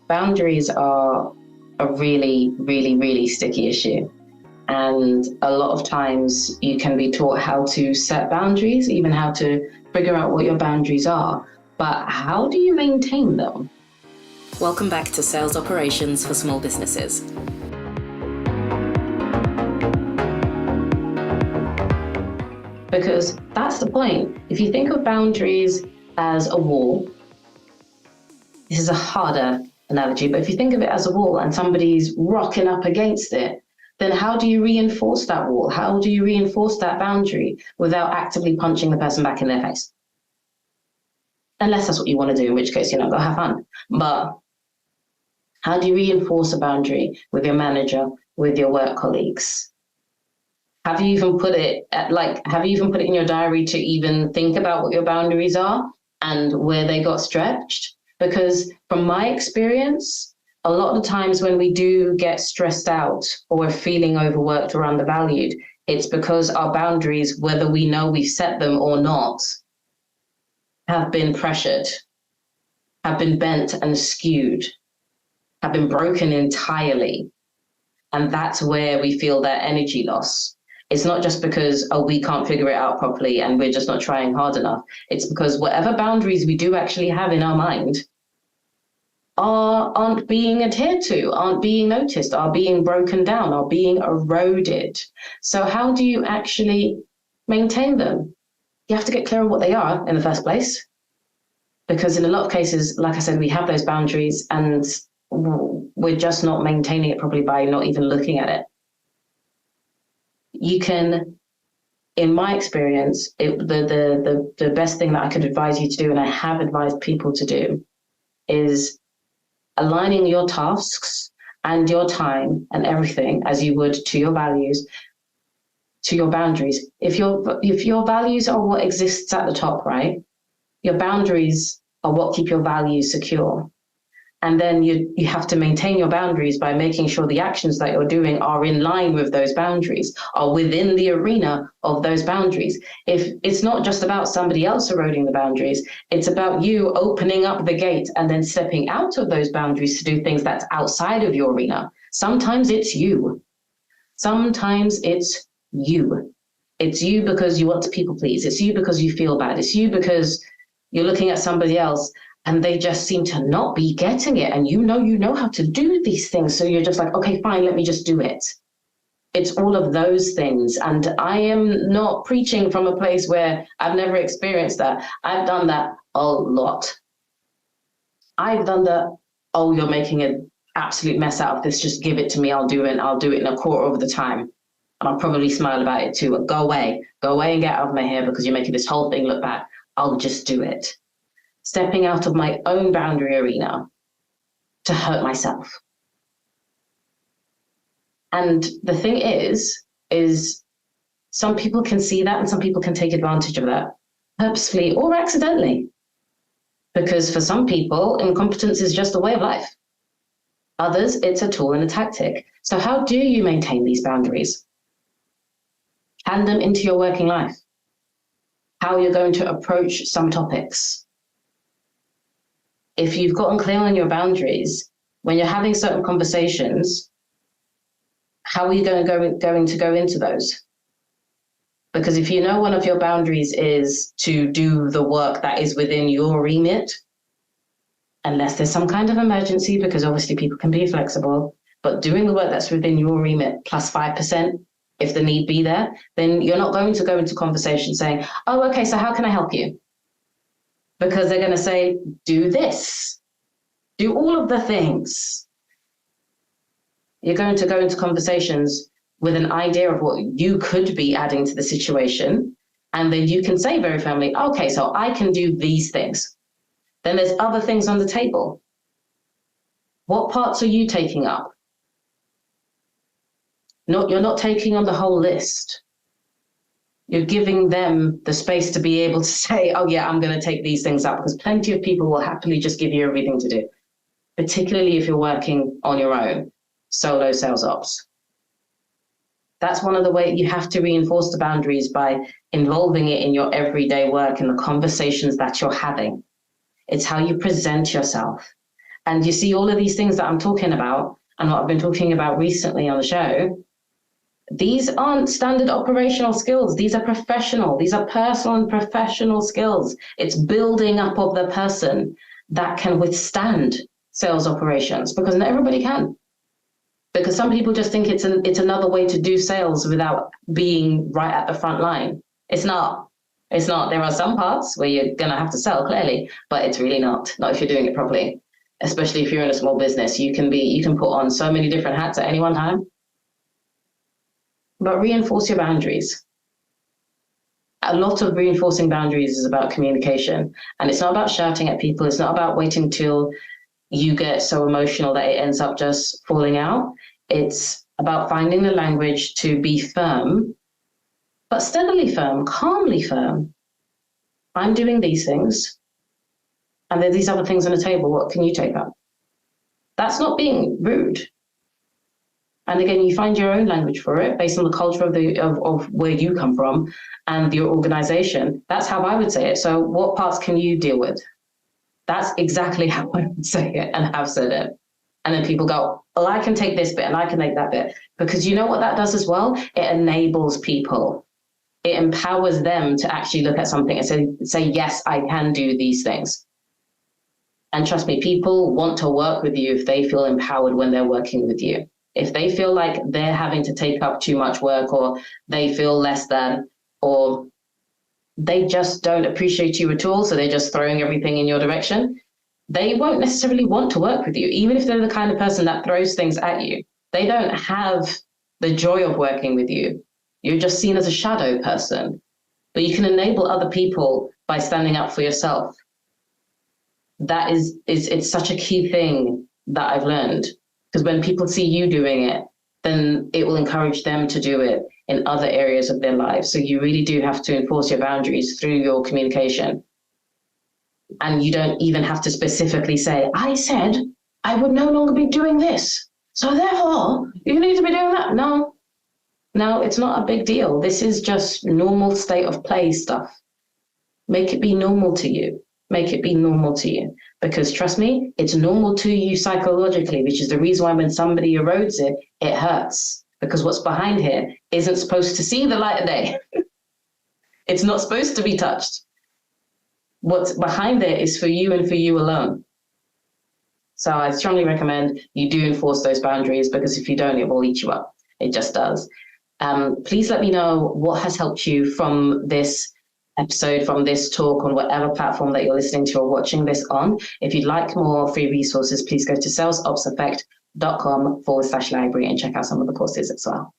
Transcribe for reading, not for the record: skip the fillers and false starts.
Boundaries are a really, really, really sticky issue. And a lot of times you can be taught how to set boundaries, even how to figure out what your boundaries are. But how do you maintain them? Welcome back to Sales Operations for Small Businesses. Because that's the point. If you think of boundaries as a wall, this is a harder analogy, but if you think of it as a wall and somebody's rocking up against it, then how do you reinforce that wall? How do you reinforce that boundary without actively punching the person back in their face? Unless that's what you want to do, in which case, go have fun. But how do you reinforce a boundary with your manager, with your work colleagues? Have you even put it in your diary to even think about what your boundaries are and where they got stretched? Because from my experience, a lot of the times when we do get stressed out or we're feeling overworked or undervalued, it's because our boundaries, whether we know we've set them or not, have been pressured, have been bent and skewed, have been broken entirely. And that's where we feel that energy loss. It's not just because, we can't figure it out properly and we're just not trying hard enough. It's because whatever boundaries we do actually have in our mind aren't being adhered to, aren't being noticed, are being broken down, are being eroded. So how do you actually maintain them? You have to get clear on what they are in the first place. Because in a lot of cases, like I said, we have those boundaries and we're just not maintaining it properly by not even looking at it. You can, in my experience, the best thing that I could advise you to do, and I have advised people to do, is aligning your tasks and your time and everything as you would to your values, to your boundaries. If your values are what exists at the top, right? Your boundaries are what keep your values secure. And then you have to maintain your boundaries by making sure the actions that you're doing are in line with those boundaries, are within the arena of those boundaries. If it's not just about somebody else eroding the boundaries, it's about you opening up the gate and then stepping out of those boundaries to do things that's outside of your arena. Sometimes it's you. Sometimes it's you. It's you because you want to people please. It's you because you feel bad. It's you because you're looking at somebody else and they just seem to not be getting it. And you know how to do these things. So you're just like, okay, fine, let me just do it. It's all of those things. And I am not preaching from a place where I've never experienced that. I've done that a lot. I've done the, you're making an absolute mess out of this. Just give it to me. I'll do it. I'll do it in a quarter of the time. And I'll probably smile about it too. Go away and get out of my hair because you're making this whole thing look bad. I'll just do it. Stepping out of my own boundary arena to hurt myself. And the thing is some people can see that and some people can take advantage of that, purposefully or accidentally. Because for some people, incompetence is just a way of life. Others, it's a tool and a tactic. So how do you maintain these boundaries? Hand them into your working life. How you're going to approach some topics. If you've gotten clear on your boundaries, when you're having certain conversations, how are you going to go into those? Because if you know one of your boundaries is to do the work that is within your remit, unless there's some kind of emergency, because obviously people can be flexible, but doing the work that's within your remit plus 5%, if the need be there, then you're not going to go into conversation saying, okay, so how can I help you? Because they're going to say, do this, do all of the things. You're going to go into conversations with an idea of what you could be adding to the situation. And then you can say very firmly, okay, so I can do these things. Then there's other things on the table. What parts are you taking up? You're not taking on the whole list. You're giving them the space to be able to say, I'm going to take these things up, because plenty of people will happily just give you everything to do, particularly if you're working on your own, solo sales ops. That's one of the ways you have to reinforce the boundaries, by involving it in your everyday work and the conversations that you're having. It's how you present yourself. And you see all of these things that I'm talking about and what I've been talking about recently on the show, these aren't standard operational skills. These are professional. These are personal and professional skills. It's building up of the person that can withstand sales operations, because not everybody can. Because some people just think it's another way to do sales without being right at the front line. It's not. It's not. There are some parts where you're going to have to sell, clearly, but it's really not if you're doing it properly. Especially if you're in a small business, you can put on so many different hats at any one time. But reinforce your boundaries. A lot of reinforcing boundaries is about communication. And it's not about shouting at people. It's not about waiting till you get so emotional that it ends up just falling out. It's about finding the language to be firm, but steadily firm, calmly firm. I'm doing these things, and there are these other things on the table. What can you take up? That's not being rude. And again, you find your own language for it based on the culture of where you come from and your organization. That's how I would say it. So what parts can you deal with? That's exactly how I would say it and have said it. And then people go, well, I can take this bit and I can take that bit. Because you know what that does as well? It enables people. It empowers them to actually look at something and say, yes, I can do these things. And trust me, people want to work with you if they feel empowered when they're working with you. If they feel like they're having to take up too much work, or they feel less than, or they just don't appreciate you at all, so they're just throwing everything in your direction, they won't necessarily want to work with you, even if they're the kind of person that throws things at you. They don't have the joy of working with you. You're just seen as a shadow person. But you can enable other people by standing up for yourself. That it's such a key thing that I've learned. Because when people see you doing it, then it will encourage them to do it in other areas of their lives. So you really do have to enforce your boundaries through your communication. And you don't even have to specifically say, I said I would no longer be doing this, so therefore you need to be doing that. No, it's not a big deal. This is just normal state of play stuff. Make it be normal to you. Make it be normal to you. Because trust me, it's normal to you psychologically, which is the reason why when somebody erodes it, it hurts. Because what's behind here isn't supposed to see the light of day. It's not supposed to be touched. What's behind there is for you and for you alone. So I strongly recommend you do enforce those boundaries, because if you don't, it will eat you up. It just does. Please let me know what has helped you from this episode, from this talk, on whatever platform that you're listening to or watching this on. If you'd like more free resources, please go to salesopseffect.com/library and check out some of the courses as well.